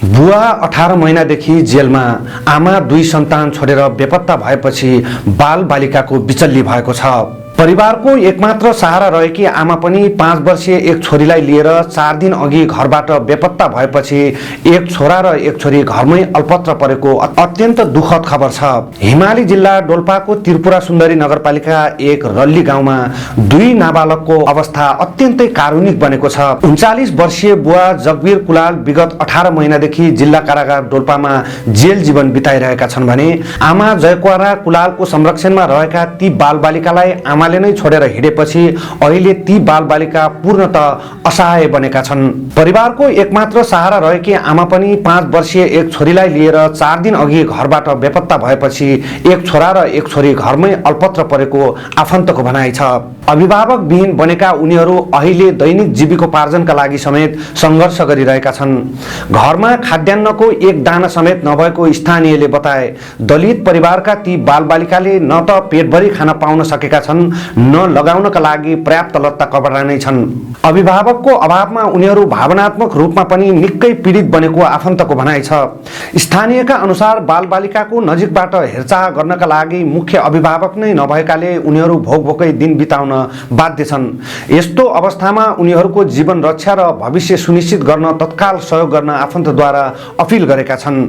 बुवा 18 महिनादेखि जेलमा, आमा 2 सन्तान छोडेर बेपत्ता भएपछि बालबालिकाको बिचल्ली भएको छ। परिवारको एकमात्र सहारा रहेकी आमा पनि 5 वर्षीय एक छोरीलाई लिएर 4 दिन अघि घरबाट बेपत्ता भएपछि एक छोरा र एक छोरी घरमै अल्पत्र परेको अत्यन्त दुःखद खबर छ। हिमाली जिल्ला डोल्पाको त्रिपुरा सुन्दरी नगरपालिका 1 रल्ली गाउँमा 2 नाबालकको अवस्था अत्यन्तै कारुणिक बनेको छ। 39 वर्षीय बुवा जगवीर कुलाल विगत 18 महिनादेखि जिल्ला कारागार डोल्पामा जेल जीवन बिताइरहेका छन् भने आमा जयकुमारा कुलालको संरक्षणमा रहेका ती बालबालिकालाई आमाले नै छोडेर हिँडेपछि अहिले ती बालबालिका पूर्णतः असहाय बनेका छन्। परिवारको एकमात्र सहारा रहेकी आमा पनि 5 वर्षीय एक छोरीलाई लिएर 4 दिन अघि घरबाट बेपत्ता भएपछि एक छोरा र एक छोरी घरमै अल्पत्र परेको आफन्तको भनाइ छ। अभिभावक विहीन बनेका उनीहरू अहिले दैनिक जीविकोपार्जनका लागि समेत सङ्घर्ष गरिरहेका छन्। घरमा खाद्यान्नको एक दाना समेत नभएको स्थानीयले बताए। दलित परिवारका ती बालबालिकाले न त पेटभरि खान पाउन सकेका छन्, न लगाउनका लागि पर्याप्त लत्ता कपडा नै छन्। अभिभावकको अभावमा उनीहरू भावनात्मक रूपमा पनि निकै पीडित बनेको आफन्तको भनाइ छ। स्थानीयका अनुसार बालबालिकाको नजिकबाट हेरचाह गर्नका लागि मुख्य अभिभावक नै नभएकाले उनीहरू भोक-भोकै दिन बिताउन बाध्य छन्। यस्तो अवस्थामा उनीहरूको जीवन रक्षा र भविष्य सुनिश्चित गर्न तत्काल सहयोग गर्न आफन्तद्वारा अपिल गरेका छन्।